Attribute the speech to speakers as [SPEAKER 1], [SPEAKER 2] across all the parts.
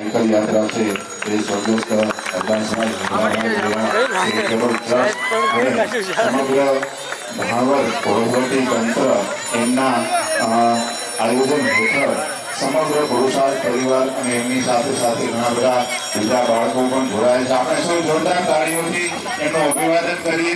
[SPEAKER 1] એકલ યાત્રા છે એ સ્વર્ગસ્થ અરબાન સમાજ સમગ્ર ભાવર વહીવટી તંત્ર એમના આયોજન હેઠળ સમગ્ર પુરુષાર્થ પરિવાર અને એમની સાથે સાથે ઘણા બધા બીજા બાળકો પણ જોડાયેલ છે. આપણે સૌ જોરદાર તાળીઓથી એમનું અભિવાદન કરીએ.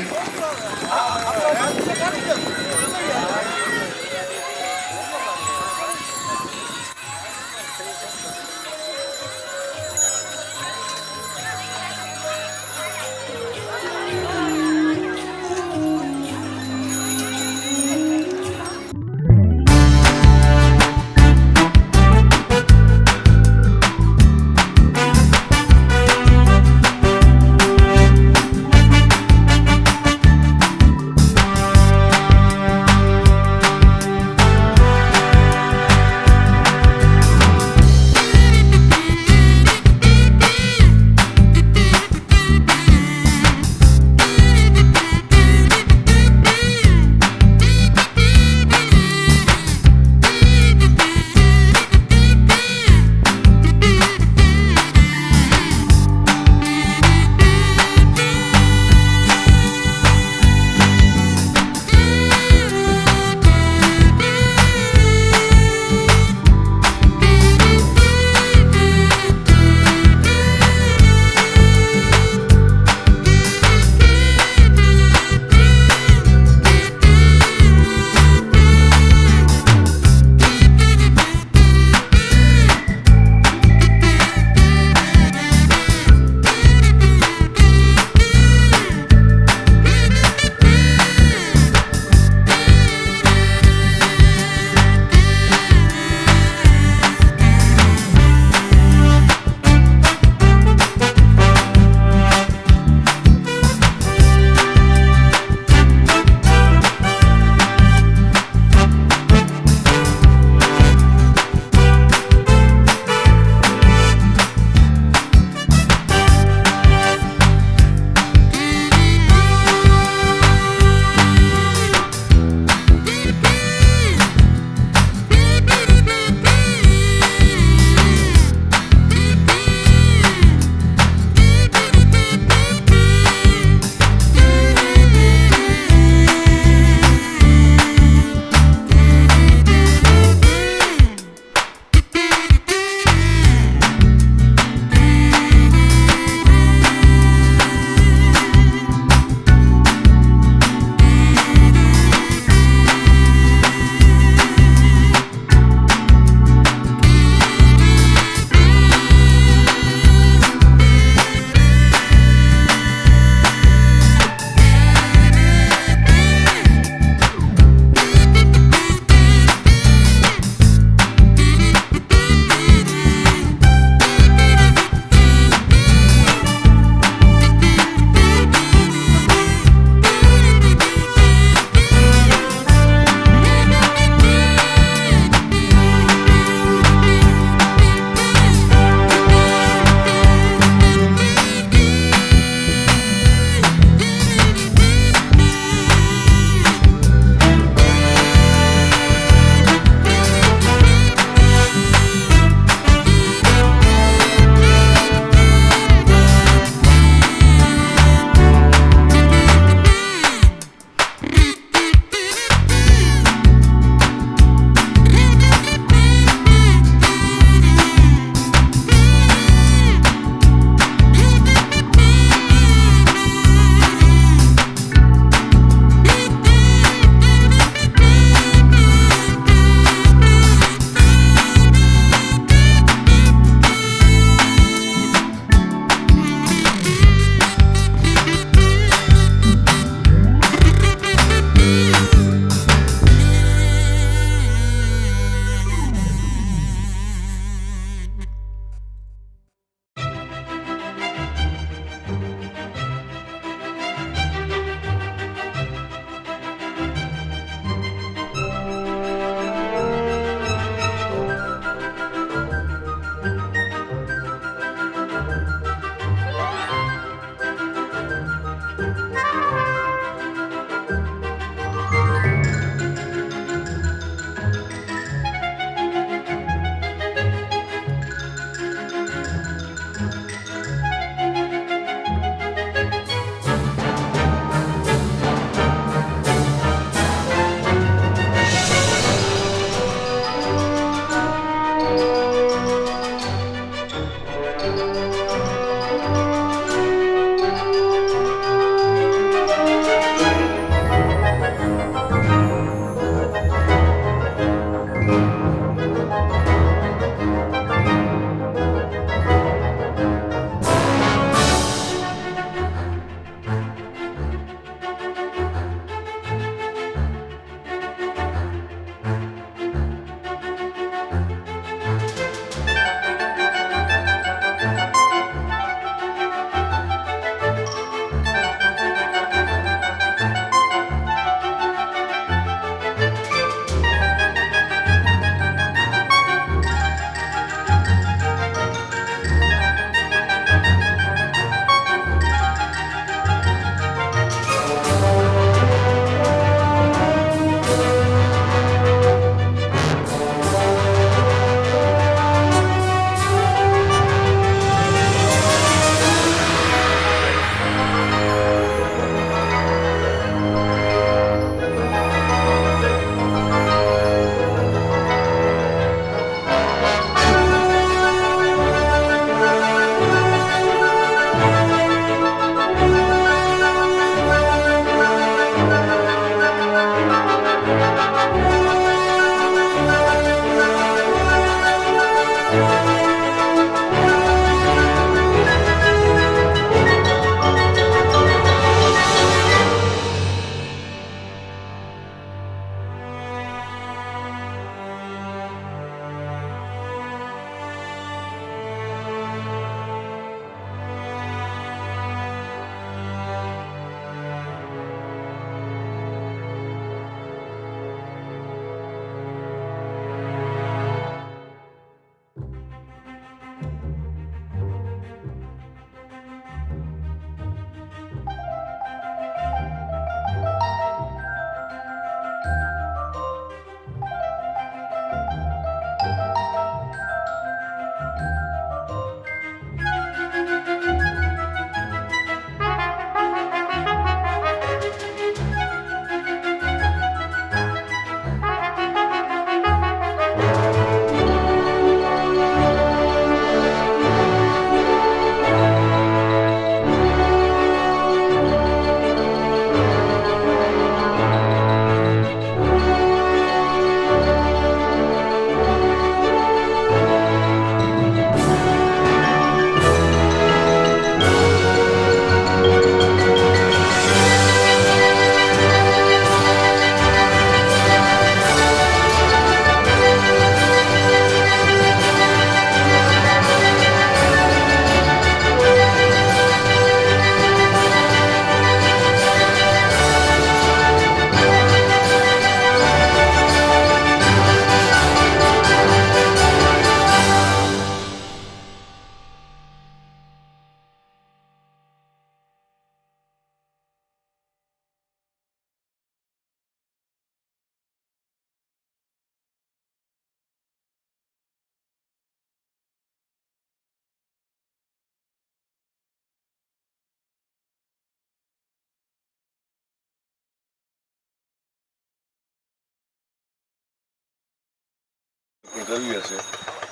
[SPEAKER 2] એ કરવી હશે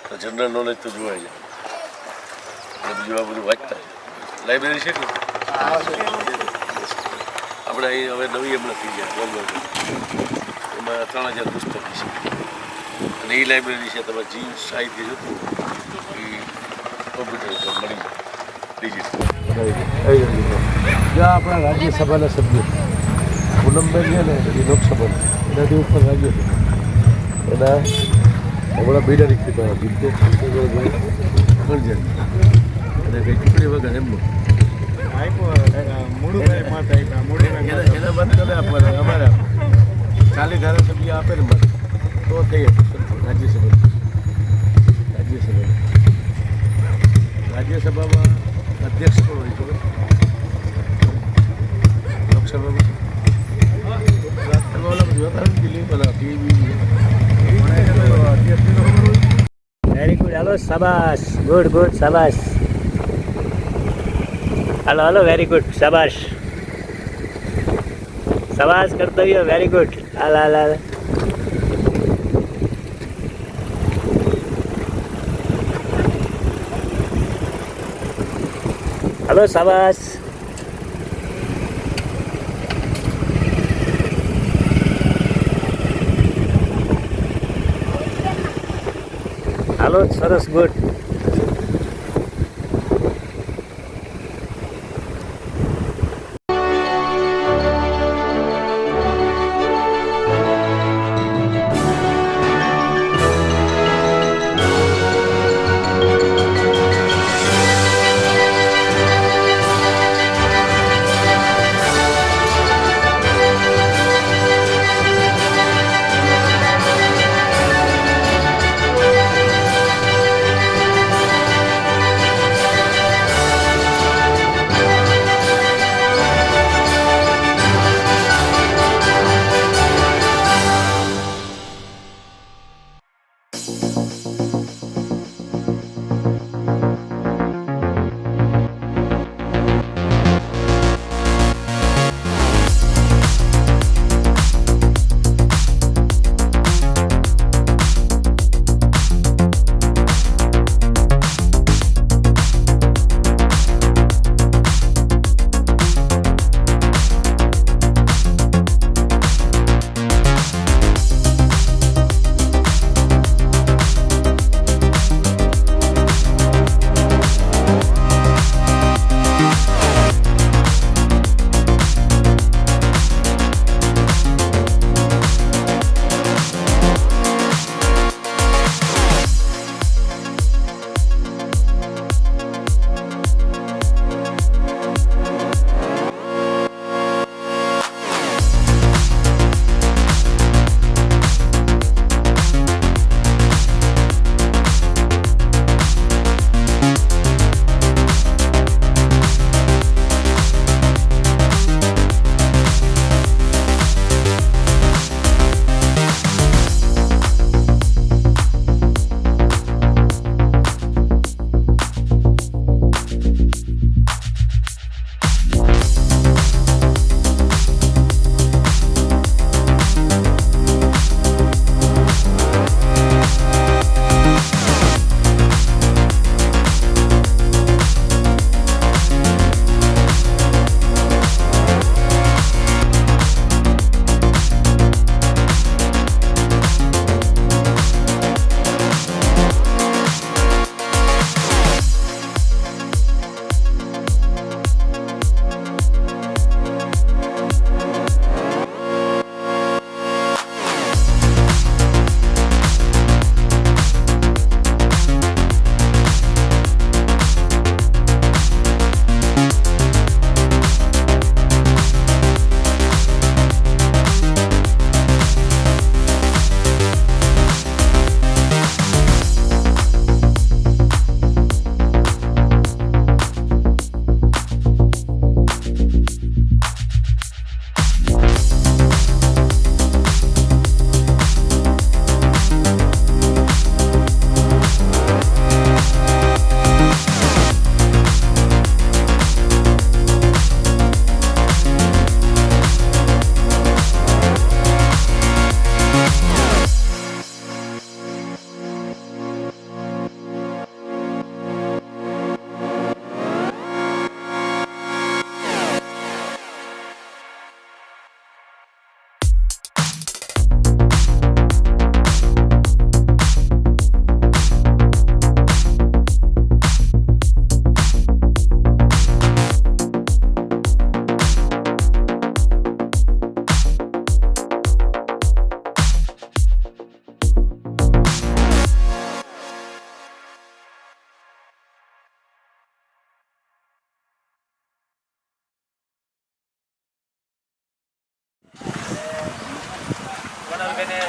[SPEAKER 2] તો જનરલ નોલેજ તો જોવાય જાય અને બીજું આ બધું વાંચતા લાઇબ્રેરી છે કે આપણે અહીં હવે નવી હમણાં થઈ ગયા ગવર્મેન્ટ એમાં 3000 પુસ્તક છે અને એ લાઇબ્રેરી છે તમારે જીવ સાહિત્ય જોતું એ કોમ્પ્યુટર પર મળી ડિજિટલ.
[SPEAKER 3] જ્યાં આપણા રાજ્યસભાના સભ્યો પૂનમબેન છે ને એ લોકસભાના એનાથી ઉપર રાજ્ય એના હમણાં બિડારી કીધા વિદ્યુત મળજે અને કંઈ ચૂંટણી વગર એમનું એના બંધ કરે આપવાના અમારા ખાલી ધારાસભ્ય આપે ને બસ તો થઈ રાજ્યસભામાં અધ્યક્ષ પણ હોય ખબર લોકસભામાં
[SPEAKER 4] વેરી ગુડ. હાલો શાબાશ. ગુડ ગુડ શાબાશ. હાલો હાલો વેરી ગુડ શાબાશ. શાબાશ કર્તવ્ય વેરી ગુડ. હાલ હાલ હાલ. હાલો શાબાશ. હાલો સરસ ગુડ.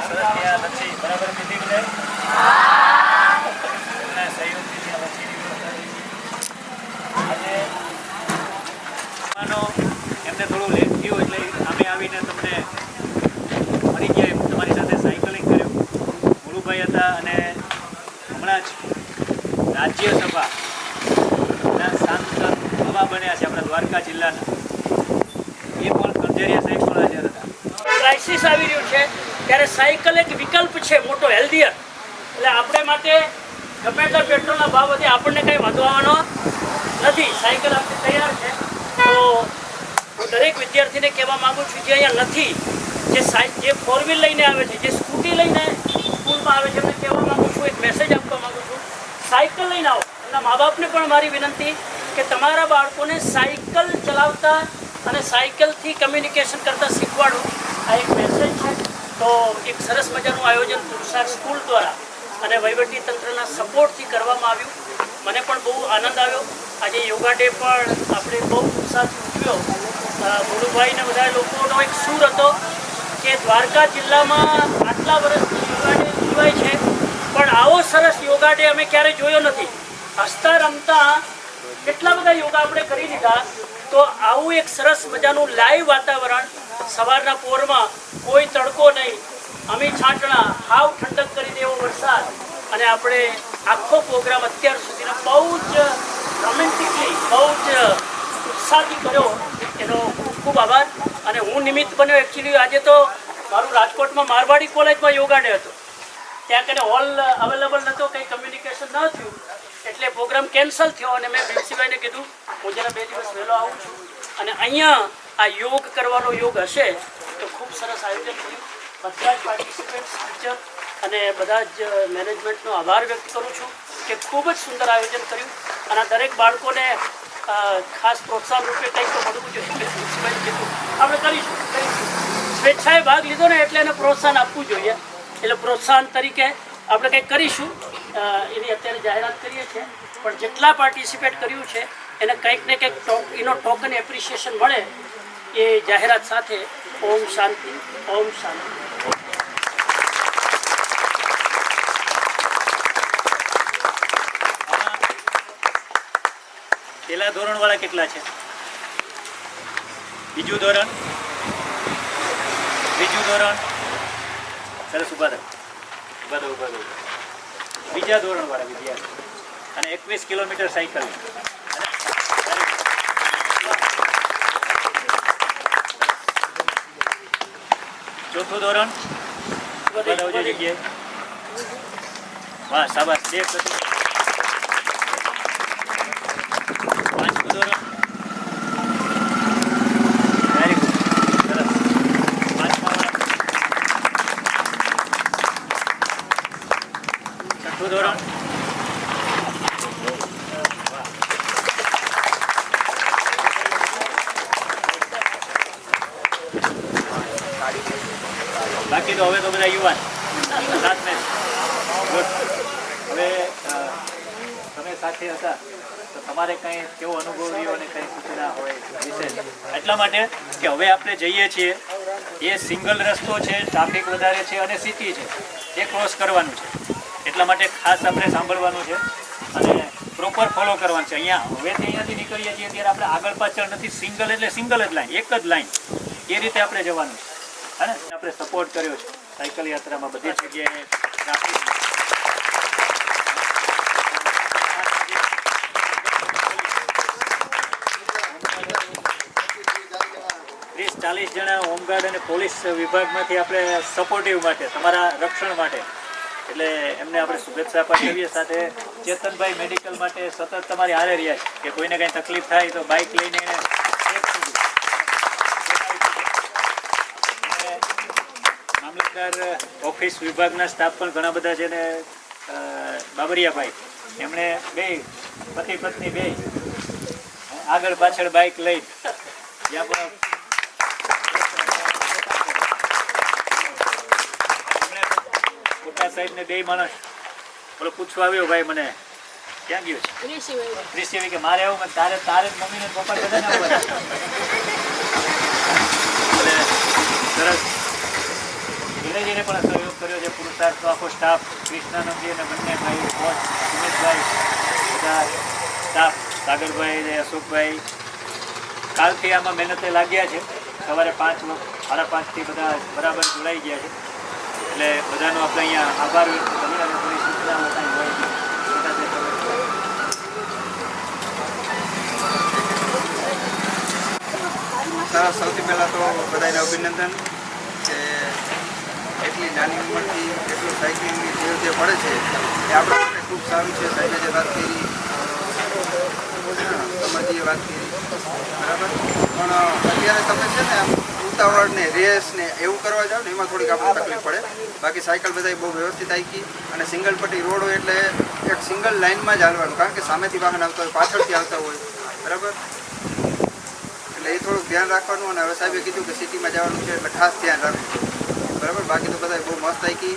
[SPEAKER 4] સરસ્યા લચ્છી બરાબર પીધી બધા એમના સહયોગથી ત્યાં લચ્છીની વ્યવસ્થા થઈ છે. આજે એમને થોડું લેટ થયું એટલે અમે આવીને તમને મળી ગયા. તમારી સાથે સાયકલિંગ કર્યું. મુળુભાઈ હતા અને હમણાં જ રાજ્યસભાના સાંસદ નવા બન્યા છે આપણા દ્વારકા જિલ્લાના, એ પણ કંજરિયા સાહેબ પણ હાજર હતા. ક્રાઇસિસ આવી રહ્યું છે ત્યારે સાયકલ એક વિકલ્પ છે મોટો, હેલ્ધીયર. એટલે આપણે માટે ગમે એટલા પેટ્રોલના ભાવ વધે આપણને કંઈ વાંધો આવવાનો નથી. સાયકલ આપણી તૈયાર છે. તો હું દરેક વિદ્યાર્થીને કહેવા માગું છું જે અહીંયા નથી, જે ફોર વ્હીલ લઈને આવે છે, જે સ્કૂટી લઈને સ્કૂલમાં આવે છે, એમને કહેવા માગું છું, એક મેસેજ આપવા માગું છું, સાયકલ લઈને આવો. એમના મા બાપને પણ મારી વિનંતી કે તમારા બાળકોને સાયકલ ચલાવતા અને સાયકલથી કમ્યુનિકેશન કરતાં શીખવાડો. આ એક મેસેજ છે. તો એક સરસ મજાનું આયોજન પુરુષાર્થ સ્કૂલ દ્વારા અને વહીવટી તંત્રના સપોર્ટથી કરવામાં આવ્યું. મને પણ બહુ આનંદ આવ્યો. આજે યોગા ડે પણ આપણે બહુ ઉત્સાહથી ઉજવ્યો. મુળુભાઈને બધા લોકોનો એક સૂર હતો કે દ્વારકા જિલ્લામાં આટલા વર્ષથી યોગા ડે ઉજવાય છે પણ આવો સરસ યોગા ડે અમે ક્યારેય જોયો નથી. હસતા રમતા કેટલા બધા યોગા આપણે કરી દીધા. તો આવું એક સરસ મજાનું લાઈવ વાતાવરણ, સવારના પોરમાં કોઈ તડકો નહીં, અમી છાંટણા, હાવ ઠંડક કરી દેવો વરસાદ, અને આપણે આખો પ્રોગ્રામ અત્યાર સુધીનો બહુ જ રોમેન્ટિકલી, બહુ જ ઉત્સાહથી કર્યો. એનો ખૂબ ખૂબ આભાર. અને હું નિમિત્ત બન્યો. એકચ્યુઅલી આજે તો મારું રાજકોટમાં મારવાડી કોલેજમાં યોગા ડે હતો. ત્યાં કને હોલ અવેલેબલ નહોતો, કંઈ કમ્યુનિકેશન ન થયું એટલે પ્રોગ્રામ કેન્સલ થયો. અને મેં પ્રિન્સિપાલને કીધું હું જરા 2 દિવસ વહેલો આવું છું. અને અહીંયા આ યોગ કરવાનો યોગ હશે તો ખૂબ સરસ આયોજન થયું. બધા જ પાર્ટિસિપેન્ટ્સ, ટીચર અને બધા જ મેનેજમેન્ટનો આભાર વ્યક્ત કરું છું કે ખૂબ જ સુંદર આયોજન કર્યું. અને દરેક બાળકોને ખાસ પ્રોત્સાહન રૂપે કંઈક તો મળવું જોઈએ. પ્રિન્સિપાલે કીધું આપણે કરીશું. સ્વેચ્છાએ ભાગ લીધો ને એટલે એને પ્રોત્સાહન આપવું જોઈએ. એટલે પ્રોત્સાહન તરીકે આપણે કંઈક કરીશું. એની અત્યારે જાહેરાત કરીએ છીએ. પણ જેટલા પાર્ટિસિપેટ કર્યું છે એને કંઈક ને કંઈક એનો ટોકન એપ્રિસિએશન મળે એ જાહેરાત સાથે. ઓમ શાંતિ, ઓમ શાંતિ. પહેલા ધોરણવાળા કેટલા છે? બીજું ધોરણ, ત્રીજું ધોરણ, સરસ. ઉભા રહો. બીજા ધોરણવાળા વિદ્યાર્થી અને 21 કિલોમીટર સાયકલ. ચોથું ધોરણ, જગ્યાએ. વાહ, શાબાશ. 2 પ્રતિમા. પાંચમું ધોરણ, વેરી ગુડ, સરસ. પાંચમા. છઠ્ઠું ધોરણ, બાકી તો હવે તો બધા યુવાન સાથે. હવે તમે સાથે હતા તો તમારે કંઈ કેવો અનુભવ રહ્યો અને કંઈ સૂચના હોય વિશેષ? એટલા માટે કે હવે આપણે જઈએ છીએ, એ સિંગલ રસ્તો છે, ટ્રાફિક વધારે છે અને સિટી છે, એ ક્રોસ કરવાનું છે. એટલા માટે ખાસ આપણે સાંભળવાનું છે અને પ્રોપર ફોલો કરવાનું છે. હવેથી અહીંયાથી નીકળીએ છીએ ત્યારે આપણે આગળ પાછળ નથી, સિંગલ એટલે સિંગલ જ લાઈન, એક જ લાઈન, એ રીતે આપણે જવાનું છે. અને આપણે સપોર્ટ કર્યો છે સાયકલ યાત્રામાં બધી જગ્યાએ. ટ્રાફિક 30-40 જણા હોમગાર્ડ અને પોલીસ વિભાગમાંથી આપણે સપોર્ટિવ માટે, તમારા રક્ષણ માટે, એટલે એમને આપણે શુભેચ્છા પાઠવીએ. સાથે ચેતનભાઈ મેડિકલ માટે સતત તમારી હારે રહ્યા છે કે કોઈને કંઈ તકલીફ થાય તો બાઇક લઈને મામલતદાર ઓફિસ વિભાગના સ્ટાફ પણ ઘણા બધા છે ને. બાબરિયાભાઈ, એમણે બે પતિ પત્ની બે આગળ પાછળ બાઇક લઈ જ્યાં પણ સાહેબ ને 2 માણસ બોલો પૂછવા આવ્યો ભાઈ મને ક્યાં ગયો છે ક્રિશિભાઈ કે મારે આવું, તારે જ મમ્મી ને પપ્પા બધા ના હોય. સરસ. કલેરીને પણ સહયોગ કર્યો છે. પુરુષાર્થનો આખો સ્ટાફ, કૃષ્ણાનંદજી અને બંને ભાઈ કોચ સુમિતભાઈ, બધા સ્ટાફ, સાગરભાઈ અને અશોકભાઈ કાલથી આમાં મહેનતે લાગ્યા છે. સવારે 5, 5:30થી બધા બરાબર જોડાઈ ગયા છે. એટલે બધાનો આપણે અહીંયા આભાર વ્યક્ત કરીએ અને થોડી સૂચનાઓ કાંઈ હોય
[SPEAKER 5] સૌથી પહેલાં તો બધાને અભિનંદન કે એટલી નાની ઉંમરથી એટલું સાયકલિંગની ટેવ જે પડે છે એ આપણા માટે ખૂબ સારું છે. સાહેબે જે વાત કરી, સમજીએ વાત કરી, બરાબર. પણ અત્યારે તમે છે ને આમ ઉતાવળ ને રેસ ને એવું કરવા જાઓ ને એમાં થોડીક આપણે તકલીફ પડે. બાકી સાયકલ બધાય બહુ વ્યવસ્થિત આવી અને સિંગલ પટ્ટી રોડ હોય એટલે એક સિંગલ લાઇનમાં જ હાલવાનું, કારણ કે સામેથી વાહન આવતા હોય, પાછળથી આવતા હોય, બરાબર. એટલે એ થોડુંક ધ્યાન રાખવાનું. અને હવે સાહેબે કીધું કે સિટીમાં જવાનું છે એટલે ખાસ ધ્યાન રાખવું, બરાબર. બાકી તો બધા બહુ મસ્ત આવી,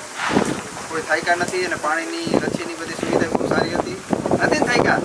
[SPEAKER 5] કોઈ થાયકા નથી અને પાણીની લચ્છીની બધી સુવિધા બહુ સારી હતી, નથી થાયકા.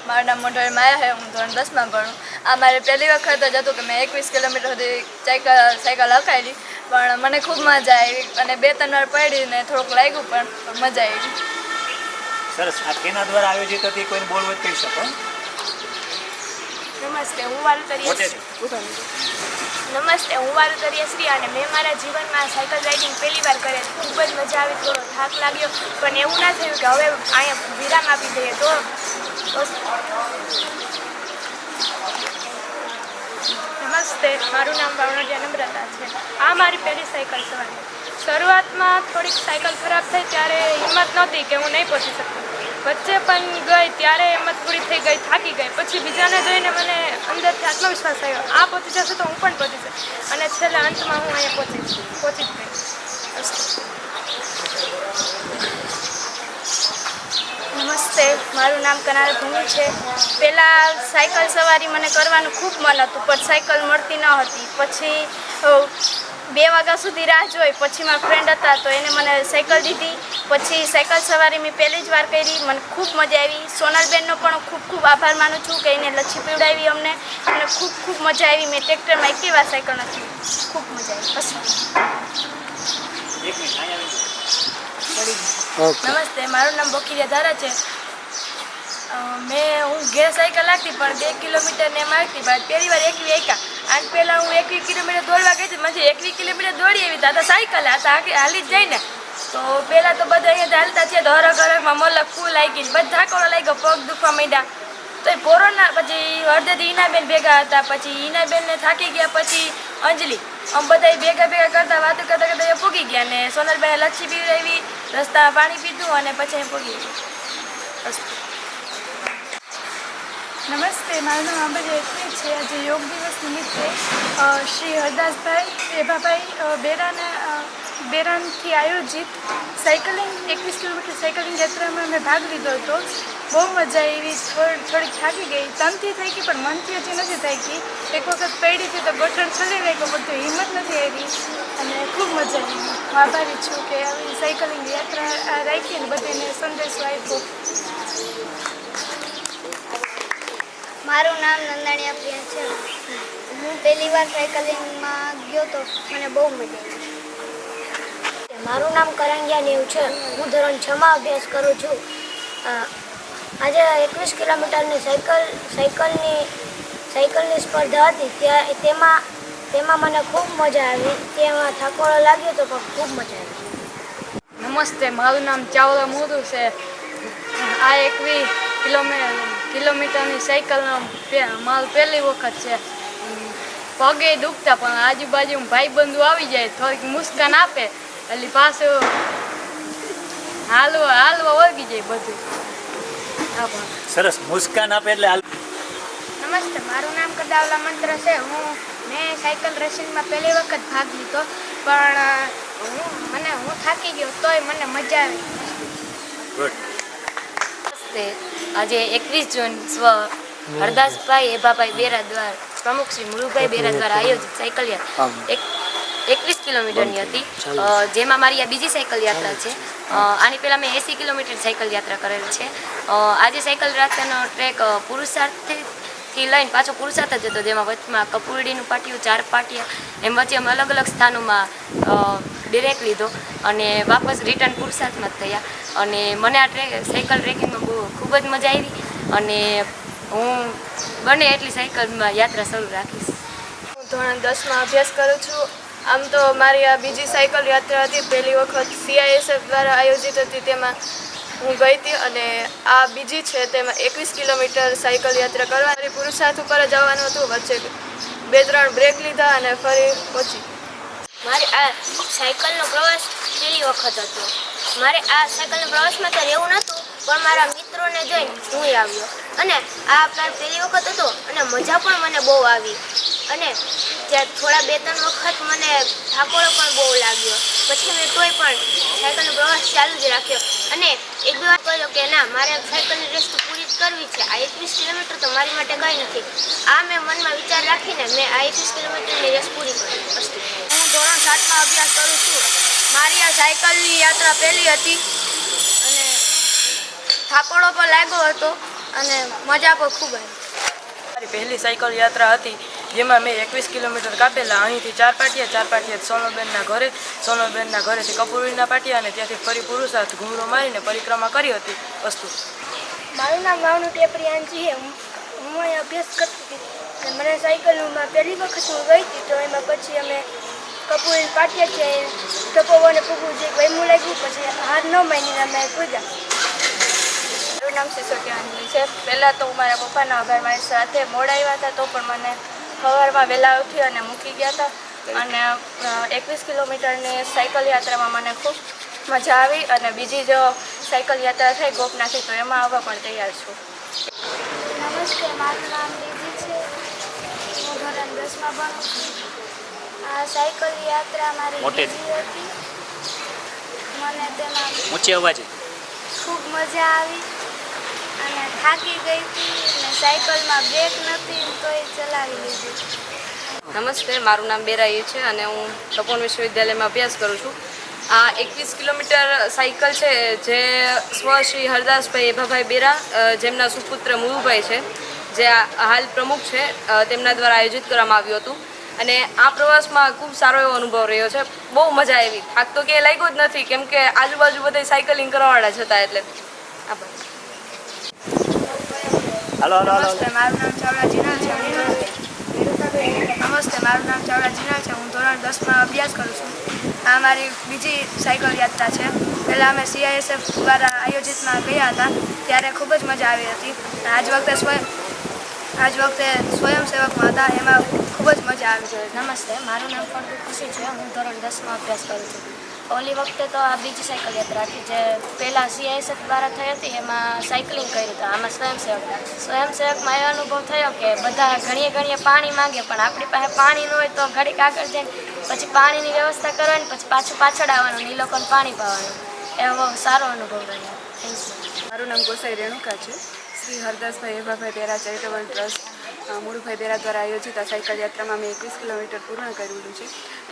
[SPEAKER 6] મારું નામ મોઢવાડી માયા છે, હું ધોરણ 10માં ભણું. આ મારે પહેલી વખત જ હતું કે મેં 21 કિલોમીટર સુધી સાયકલ હકાયેલી, પણ મને ખૂબ મજા આવી અને 2-3 વાર પડી ને થોડુંક લાગ્યું પણ મજા આવી.
[SPEAKER 4] સરસ. આ કેના દ્વારા આયોજિત હતી, કોઈને બોલવું કહી શકો?
[SPEAKER 7] નમસ્તે, હું વારુતરી શ્રી અને મેં મારા જીવનમાં સાયકલ રાઇડિંગ પહેલી વાર કરી. ખૂબ જ મજા આવી, થોડો થાક લાગ્યો, પણ એવું ના થયું કે હવે અહીંયા વિરામ આપી દઈએ તો. નમસ્તે, મારું નામ વાવણોડિયા નમ્રતા છે. આ મારી પહેલી સાયકલ સવારી. શરૂઆતમાં થોડીક સાયકલ ખરાબ થઈ ત્યારે હિંમત નહોતી કે હું નહીં પહોંચી શકું. વચ્ચે પણ ગઈ ત્યારે હિંમત પૂરી થઈ ગઈ, થાકી ગઈ. પછી બીજાને જોઈને મને અંદરથી આત્મવિશ્વાસ આવ્યો, આ પહોંચી જશે તો હું પણ પહોંચી શકીશ. અને છેલ્લે અંતમાં હું અહીંયા પહોંચી જ ગઈ. નમસ્તે, મારું નામ કનાલ ભૂમિ છે. પહેલાં સાયકલ સવારી મને કરવાનું ખૂબ મન હતું, પણ સાયકલ મળતી ન હતી. પછી 2 વાગ્યા સુધી રાહ જોઈ, પછી મારા ફ્રેન્ડ હતા તો એને મને સાયકલ દીધી. પછી સાયકલ સવારી મેં પહેલી જ વાર કરી, મને ખૂબ મજા આવી. સોનલબેનનો પણ ખૂબ ખૂબ આભાર માનું છું કે એને લચ્છી પીવડાવી અમને ખૂબ ખૂબ મજા આવી. મેં ટ્રેક્ટરમાં 1 વાર સાયકલ નથી, ખૂબ મજા આવી. નમસ્તે, મારું નામ બોકીરિયા ધારા છે. હું ઘેર સાયકલ લાગતી પણ 2 કિલોમીટર ને મારતી, બાદ પહેલી વાર 21 એકા. આજ પહેલાં હું 21 કિલોમીટર દોડવા ગઈ હતી, મને 21 કિલોમીટર દોડી આવી હતા સાયકલ હાલી જ જઈને. તો પહેલાં તો બધા અહીંયા ચાલતા છે તો હરખમાં મલક ફૂલ આવી ગઈ, બધા કોળો લાગ્યો, પગ દુખવા માંડ્યા. તો એ પોરોના પછી અડધેથી ઈનાબેન ભેગા હતા, પછી ઈનાબેનને થાકી ગયા, પછી અંજલિ, આમ બધા ભેગા કરતા વાતો કરતા એ પૂગી ગયા. ને સોનલબેને લચ્છી પીવડાવી, રસ્તામાં પાણી પીધું અને પછી પૂગી ગયા.
[SPEAKER 8] નમસ્તે, મારું નામ આંબા છે. આજે યોગ દિવસ નિમિત્તે શ્રી હરદાસભાઈ રેભાભાઈ બેરાનથી આયોજિત સાયકલિંગ 21 કિલોમીટર સાયકલિંગ યાત્રામાં મેં ભાગ લીધો હતો. બહુ મજા આવી. થોડીક થાકી ગઈ, તનથી થઈ ગઈ પણ મનથી હજી નથી થઈ ગઈ. એક વખત પડી હતી તો ગોઠણ ચડી ગઈ, બધું હિંમત નથી આવી અને ખૂબ મજા આવી. હું આભારી છું કે આવી સાયકલિંગ યાત્રા રાખીને બધાને સંદેશો આપ્યો.
[SPEAKER 7] મારું નામ નંદાણીયા પ્રિયા છે. હું પહેલી વાર સાયકલિંગમાં ગયો તો મને બહુ મજા આવી. મારું નામ કરંગિયા નેવ છે. હું ધોરણ 6માં અભ્યાસ કરું છું. આજે 21 કિલોમીટરની સાયકલની સ્પર્ધા હતી. તેમાં તેમાં મને ખૂબ મજા આવી. તેમાં થાકોડો લાગ્યો તો પણ ખૂબ મજા આવી.
[SPEAKER 8] નમસ્તે, મારું નામ ચાવડા મોદુ છે. આ 21 કિલોમીટરની સાયકલનો મારું પહેલી વખત છે. પગે દુખતા પણ આજુબાજુ ભાઈબંધુ આવી જાય, થોડીક મુસ્કાન આપે એટલે પાછું હાલવા વળગી જાય બધું.
[SPEAKER 4] સરસ, મુસ્કાન આપે એટલે
[SPEAKER 7] નમસ્તે, મારું નામ કદાવલા મંત્ર છે. મેં સાયકલ રેસિંગમાં પહેલી વખત ભાગ લીધો, પણ હું થાકી ગયો તોય મને મજા આવી.
[SPEAKER 6] નમસ્તે, આજે 21 જૂન સ્વ હરદાસભાઈ એભાભાઈ બેરા દ્વારા પ્રમુખ શ્રી મુળુભાઈ બેરા દ્વારા આયોજિત સાયકલ યાત્રા 21 કિલોમીટરની હતી, જેમાં મારી આ બીજી સાયકલ યાત્રા છે. આની પહેલાં મેં 80 કિલોમીટર સાયકલ યાત્રા કરેલ છે. આજે સાયકલ યાત્રાનો ટ્રેક પુરુષાર્થથી લઈને પાછો પુરુષાર્થ જ હતો, જેમાં વચમાં કપૂરડીનું પાટિયું, 4 પાટિયા, એમ વચ્ચે અમે અલગ અલગ સ્થાનોમાં બ્રેક લીધો અને વાપસ રિટર્ન પુરુષાર્થમાં જ થયા. અને મને આ સાયકલ ટ્રેકિંગમાં ખૂબ જ મજા આવી અને હું બને એટલી સાયકલમાં યાત્રા શરૂ રાખીશ.
[SPEAKER 8] હું ધોરણ 10માં અભ્યાસ કરું છું. આમ તો મારી આ બીજી સાયકલ યાત્રા હતી. પહેલી વખત CISF દ્વારા આયોજિત હતી, તેમાં હું ગઈ હતી અને આ બીજી છે તેમાં 21 કિલોમીટર સાયકલ યાત્રા કરવાની. પુરુષાર્થ ઉપર જ આવવાનું હતું, વચ્ચે 2-3 બ્રેક લીધા અને ફરી પહોંચી.
[SPEAKER 7] મારે આ સાયકલનો પ્રવાસ પહેલી વખત હતો. મારે આ સાયકલનો પ્રવાસમાં તો રહેવું નહોતું, પણ મારા મિત્રોને જોઈને હું આવ્યો અને આ પહેલી વખત હતો અને મજા પણ મને બહુ આવી. અને ત્યાં થોડા 2-3 વખત મને થાકોડો પણ બહુ લાગ્યો. પછી મેં તોય પણ સાયકલનો પ્રવાસ ચાલુ જ રાખ્યો અને એક બે વાર કહ્યું કે ના, મારે સાયકલની રેસ તો પૂરી જ કરવી છે. આ 21 કિલોમીટર તો મારી માટે કંઈ નથી. આ મેં મનમાં વિચાર રાખીને મેં આ 21 કિલોમીટરની રેસ પૂરી કરી.
[SPEAKER 8] હું ધોરણ 7માં અભ્યાસ કરું છું. મારી આ સાયકલની યાત્રા પહેલી હતી અને થાકોડો પણ લાગ્યો હતો અને મજા પણ ખૂબ આવી.
[SPEAKER 9] મારી પહેલી સાયકલ યાત્રા હતી, જેમાં મેં 21 કિલોમીટર કાપેલા. અહીંથી 4 પાટિયા સોનલબેનના ઘરેથી કપૂરીના પાટિયા અને ત્યાંથી ફરી પુરુષાર્થ ઘૂમરો મારીને પરિક્રમા કરી હતી. વસ્તુ
[SPEAKER 7] મારું નામ વાવનું ટેપરિયાનજી છે. હું અહીં અભ્યાસ કરતી હતી અને મને સાયકલમાં પહેલી વખત હું ગઈ હતી, તો એમાં પછી અમે કપૂરી પાટિયા છે ટપોવાને પૂગવું જે વહેમું લાગ્યું, પછી હાર ન માનીને અમે પૂજા.
[SPEAKER 8] મારું નામ સિસોટિયા અંજલિ છે. પહેલાં તો મારા પપ્પાના આભાર, મારી સાથે મોડા આવ્યા હતા તો પણ મને સવારમાં વહેલા ઉઠી અને મૂકી ગયા હતા. અને 21 કિલોમીટરની સાયકલ યાત્રામાં મને ખૂબ મજા આવી અને બીજી જો સાયકલ યાત્રા થઈ ગોપનાથી તો એમાં આવવા પણ તૈયાર છું.
[SPEAKER 7] નમસ્તે, મારું નામ રીધી છે. હું ધોરણ 10માં ભણું છું. આ સાયકલ યાત્રા મારી બીજી હતી. મને તેમાં
[SPEAKER 4] ઊંચી અવાજે
[SPEAKER 7] ખૂબ મજા આવી અને થાકી ગઈ હતી અને સાયકલમાં બ્રેક નહોતી તોય ચલાવી લીધી.
[SPEAKER 10] નમસ્તે, મારું નામ બેરાઈ છે અને હું તપોવન વિશ્વવિદ્યાલયમાં અભ્યાસ કરું છું. આ 21 કિલોમીટર સાયકલ છે જે સ્વ શ્રી હરદાસભાઈ એભાભાઈ બેરા, જેમના સુપુત્ર મુળુભાઈ છે, જે હાલ પ્રમુખ છે, તેમના દ્વારા આયોજિત કરવામાં આવ્યું હતું. અને આ પ્રવાસમાં ખૂબ સારો એવો અનુભવ રહ્યો છે. બહુ મજા આવી. થાક તો ક્યાંય લાગ્યો જ નથી, કેમ કે આજુબાજુ બધા સાયકલિંગ કરવાવાળા જ હતા. એટલે આભાર.
[SPEAKER 8] નમસ્તે, મારું નામ ચાવડા જીનલ છે. હું ધોરણ 10માં અભ્યાસ કરું છું. આ મારી બીજી સાયકલ યાત્રા છે. પહેલાં અમે CISF દ્વારા આયોજિતમાં ગયા હતા, ત્યારે ખૂબ જ મજા આવી હતી. આજ વખતે સ્વયંસેવકમાં હતા, એમાં ખૂબ જ મજા આવી છે.
[SPEAKER 6] નમસ્તે, મારું નામ ફળદુ ખુશી છે. હું ધોરણ 10માં અભ્યાસ કરું છું. ઓલી વખતે તો આ બીજી સાયકલ યાત્રા હતી, જે પહેલાં CISF દ્વારા થઈ હતી, એમાં સાયકલિંગ કરી હતું. આમાં સ્વયંસેવકમાં એવો અનુભવ થયો કે બધા ઘણીએ પાણી માંગે, પણ આપણી પાસે પાણી ન હોય તો ઘડીક આગળ જઈને પછી પાણીની વ્યવસ્થા કરવાની, પછી પાછળ આવવાનું, એ લોકોને પાણી પાવાનું. એવો સારો અનુભવ રહ્યો. Thank you.
[SPEAKER 8] મારું નામ ગોસાઈ રેણુકા છે. શ્રી હરદાસભાઈ એભાભાઈ બેરા ચેરિટેબલ ટ્રસ્ટ મુળુભાઈ બેરા દ્વારા આયોજિત આ સાયકલ યાત્રામાં મેં 21 કિલોમીટર પૂર્ણ કરેલું છે.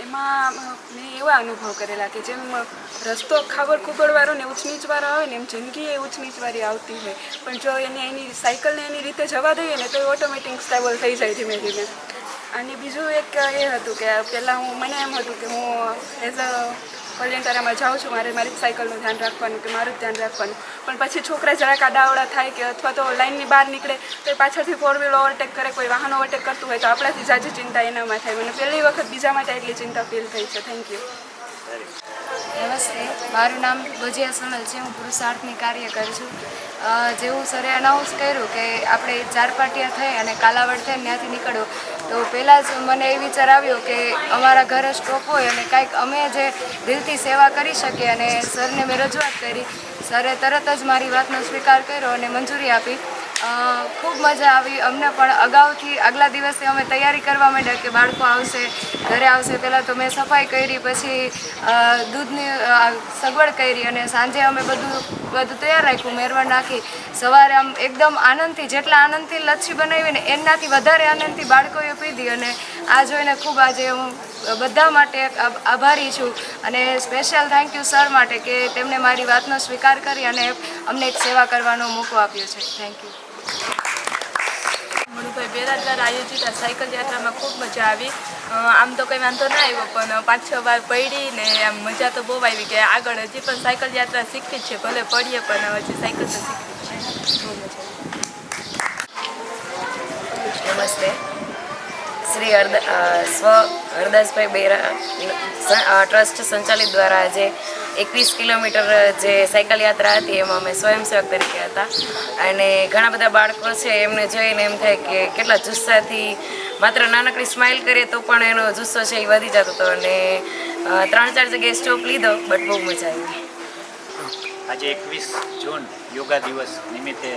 [SPEAKER 8] એમાં મેં એવા અનુભવ કરેલા કે જેમ રસ્તો ખાબડવાળો ને ઊંચ નીચવાળો આવે ને, એમ જિંદગી એ ઊંચ નીચવાળી આવતી હોય, પણ જો એની સાયકલને એની રીતે જવા દઈએ ને તો એ ઓટોમેટિક સ્ટેબલ થઈ જાય ધીમે ધીમે. અને બીજું એક એ હતું કે પહેલાં મને એમ હતું કે હું એઝ અ વોલેન્ટિયરમાં જાઉં છું, મારે મારી સાયકલનું ધ્યાન રાખવાનું કે મારું જ ધ્યાન રાખવાનું, પણ પછી છોકરા જરાક આડાવડા થાય કે અથવા તો લાઇનની બહાર નીકળે તો એ પાછળથી 4 વ્હીલ ઓવરટેક કરે, કોઈ વાહન ઓવરટેક કરતું હોય તો આપણાથી જાજી ચિંતા એનામાં થાય. મને પહેલી વખત બીજા માટે એટલી ચિંતા ફીલ થઈ છે. Thank you.
[SPEAKER 6] નમસ્તે, મારું નામ ગોજિયા સોનલ છે. હું પુરુષાર્થની કાર્ય કરું છું. જેવું સરે અનાઉન્સ કર્યું કે આપણે 4 પાટિયા થઈ અને કાલાવડ થઈને ત્યાંથી નીકળવું, તો પહેલાં જ મને એ વિચાર આવ્યો કે અમારા ઘરે સ્ટોપ હોય અને કાંઈક અમે જે દિલથી સેવા કરી શકીએ, અને સરને મેં રજૂઆત કરી. સરે તરત જ મારી વાતનો સ્વીકાર કર્યો અને મંજૂરી આપી. ખૂબ મજા આવી અમને પણ. અગાઉથી આગલા દિવસે અમે તૈયારી કરવા માંડ્યા કે બાળકો આવશે, ઘરે આવશે. પહેલાં તો મેં સફાઈ કરી, પછી દૂધની સગવડ કરી અને સાંજે અમે બધું તૈયાર રાખ્યું, મેરવણ નાખી. સવારે આમ એકદમ આનંદથી, જેટલા આનંદથી લચ્છી બનાવી ને એનાથી વધારે આનંદથી બાળકોએ પીધી. અને આ જોઈને ખૂબ આજે હું બધા માટે આભારી છું. અને સ્પેશિયલ થેન્ક યુ સર માટે કે તેમણે મારી વાતનો સ્વીકાર કરી અને અમને એક સેવા કરવાનો મોકો આપ્યો છે. Thank you.
[SPEAKER 7] મનુભાઈ બેરા દ્વારા આયોજિત આ સાયકલ યાત્રામાં ખૂબ મજા આવી. આમ તો કંઈ વાંધો ના આવ્યો, પણ 5-6 વાર પડી ને આમ મજા તો બહુ આવી કે આગળ હજી પણ સાયકલ યાત્રા શીખવી જ છે. ભલે પડીએ પણ હજી સાયકલ તો શીખવી જ છે. બહુ મજા આવી.
[SPEAKER 11] નમસ્તે. શ્રી હરદાસભાઈ બેરા ટ્રસ્ટ સંચાલિત દ્વારા આજે 21 કિલોમીટર જે સાયકલ યાત્રા હતી એમાં અમે સ્વયંસેવક તરીકે હતા. અને ઘણા બધા બાળકો છે એમને જોઈને એમ થાય કે કેટલા જુસ્સાથી માત્ર નાનકડી સ્માઇલ કરીએ તો પણ એનો જુસ્સો છે એ વધી જતો હતો. અને 3-4 જગ્યાએ સ્ટોપ લીધો, બટ બહુ મજા આવી.
[SPEAKER 4] આજે 21 જૂન યોગા દિવસ નિમિત્તે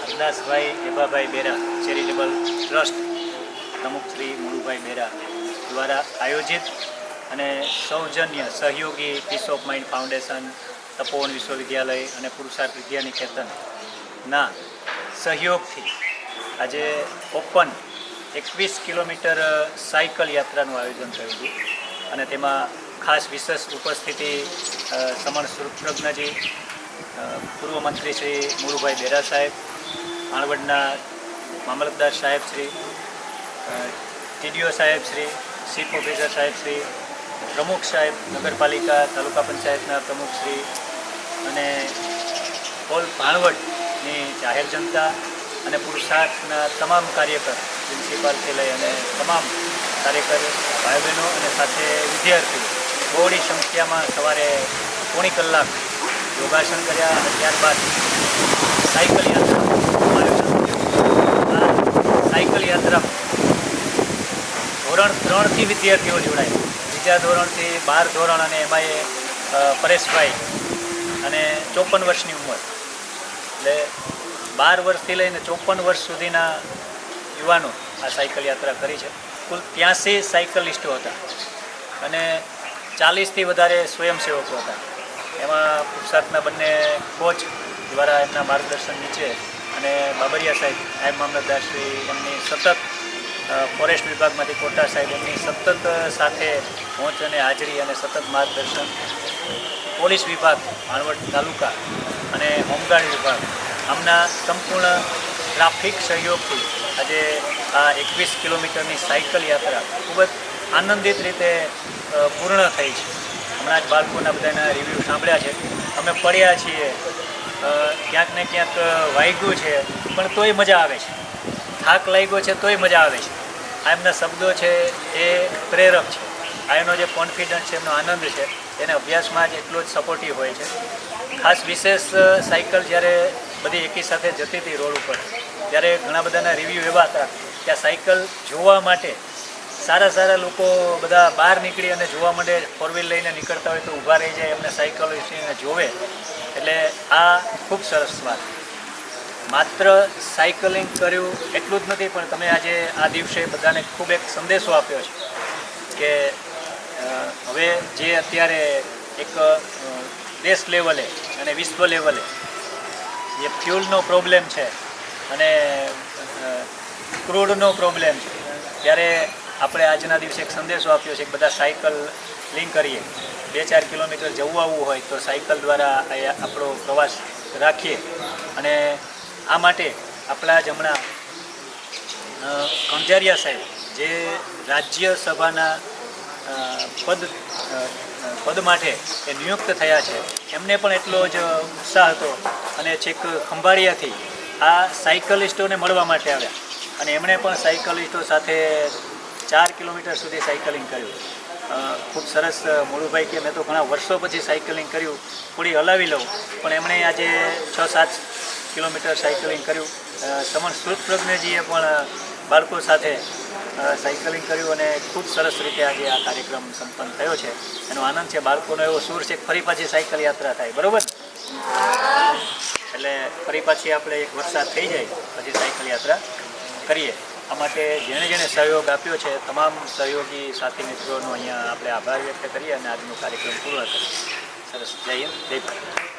[SPEAKER 4] હરદાસભાઈ એભાભાઈ બેરા ચેરિટેબલ ટ્રસ્ટ પ્રમુખ શ્રી મુળુભાઈ બેરા દ્વારા આયોજિત અને સૌજન્ય સહયોગી પીસ ઓફ માઇન્ડ ફાઉન્ડેશન, તપોવન વિશ્વવિદ્યાલય અને પુરુષાર્થ વિદ્યાનિકેતનના સહયોગથી આજે ઓપન 21 કિલોમીટર સાયકલ યાત્રાનું આયોજન થયું હતું. અને તેમાં ખાસ વિશેષ ઉપસ્થિતિ સમણ સુરપ્રજ્ઞજી, પૂર્વ મંત્રી શ્રી મુળુભાઈ બેરા સાહેબ, ભાણવડના મામલતદાર સાહેબ શ્રી, ટીડીઓ સાહેબ શ્રી, ચીફ ઓફિસર સાહેબ શ્રી, પ્રમુખ સાહેબ નગરપાલિકા તાલુકા પંચાયતના પ્રમુખ શ્રી અને ઓલ ભાણવડની જાહેર જનતા અને પુરુષાર્થના તમામ કાર્યકર, પ્રિન્સિપાલથી લઈ અને તમામ કાર્યકર ભાઈ બહેનો અને સાથે વિદ્યાર્થીઓ બહોળી સંખ્યામાં સવારે પોણી કલાક યોગાસન કર્યા અને ત્યારબાદ સાયકલ યાત્રાનું આયોજન કર્યું. આ સાયકલ યાત્રામાં ધોરણ 3થી વિદ્યાર્થીઓ જોડાયા, બીજા ધોરણથી 12 ધોરણ, અને એમાં પરેશભાઈ અને 54 વર્ષની ઉંમર, એટલે 12 વર્ષથી લઈને 54 વર્ષ સુધીના યુવાનો આ સાયકલ યાત્રા કરી છે. કુલ 83 સાયકલિસ્ટો હતા અને 40થી વધારે સ્વયંસેવકો હતા. એમાં પુરુષાર્થના બંને કોચ દ્વારા એમના માર્ગદર્શન નીચે અને બાબરિયા સાહેબ નાયબ મામલતદાર શ્રી એમની સતત, ફોરેસ્ટ વિભાગમાંથી કોટા સાહેબ એમની સતત સાથે પહોંચ અને હાજરી અને સતત માર્ગદર્શન, પોલીસ વિભાગ ભાણવડ તાલુકા અને હોમગાર્ડ વિભાગ આમના સંપૂર્ણ ટ્રાફિક સહયોગથી આજે આ 21 કિલોમીટરની સાયકલ યાત્રા ખૂબ જ આનંદિત રીતે પૂર્ણ થઈ છે. હમણાં જ બાળકોના બધાના રિવ્યૂ સાંભળ્યા છે. અમે પડ્યા છીએ, ક્યાંક ને ક્યાંક વાગ્યું છે, પણ તોય મજા આવે છે. થાક લાગ્યો છે તોય મજા આવે છે. આ એમના શબ્દો છે એ પ્રેરક છે. આ એનો જે કોન્ફિડન્સ છે, એમનો આનંદ છે, એને અભ્યાસમાં જ એટલો જ સપોર્ટિવ હોય છે. ખાસ વિશેષ સાયકલ જ્યારે બધી એકી સાથે જતી હતી રોડ ઉપર, ત્યારે ઘણા બધાના રિવ્યૂ એવા હતા કે આ સાયકલ જોવા માટે સારા લોકો બધા બહાર નીકળી અને જોવા માટે 4 વ્હીલ લઈને નીકળતા હોય તો ઊભા રહી જાય, એમને સાયકલ વિશે જોવે. એટલે આ ખૂબ સરસ વાત. માત્ર સાયકલિંગ કર્યું એટલું જ નથી, પણ તમે આજે આ દિવસે બધાને ખૂબ એક સંદેશો આપ્યો છે કે હવે જે અત્યારે એક દેશ લેવલે અને વિશ્વ લેવલે જે ફ્યુલનો પ્રોબ્લેમ છે અને ક્રૂડનો પ્રોબ્લેમ છે, ત્યારે આપણે આજના દિવસે એક સંદેશો આપ્યો છે કે બધા સાયકલ લિંક કરીએ. 2-4 કિલોમીટર જવું આવવું હોય તો સાયકલ દ્વારા આપણો પ્રવાસ રાખીએ. અને આ માટે આપણા જ હમણાં કંજારિયા સાહેબ જે રાજ્યસભાના પદ માટે એ નિયુક્ત થયા છે એમને પણ એટલો જ ઉત્સાહ હતો અને છેક ખંભાળિયાથી આ સાયકલિસ્ટોને મળવા માટે આવ્યા અને એમણે પણ સાયકલિસ્ટો સાથે 4 કિલોમીટર સુધી સાયકલિંગ કર્યું. ખૂબ સરસ. મોળુભાઈ કે મેં તો ઘણા વર્ષો પછી સાયકલિંગ કર્યું, થોડી હલાવી લઉં, પણ એમણે આજે 6-7 કિલોમીટર સાયકલિંગ કર્યું. સમન સુરપ્રજ્ઞજીએ પણ બાળકો સાથે સાયકલિંગ કર્યું અને ખૂબ સરસ રીતે આજે આ કાર્યક્રમ સંપન્ન થયો છે. એનો આનંદ છે. બાળકોનો એવો સૂર છે કે ફરી પાછી સાયકલ યાત્રા થાય, બરાબર? એટલે ફરી પાછી આપણે એક વરસાદ થઈ જાય પછી સાયકલ યાત્રા કરીએ. આ માટે જેણે જેણે સહયોગ આપ્યો છે તમામ સહયોગી સાથી મિત્રોનો અહીંયા આપણે આભાર વ્યક્ત કરીએ અને આજનો કાર્યક્રમ પૂરો કરીએ. સરસ. જય હિન્દ, જય ભારત.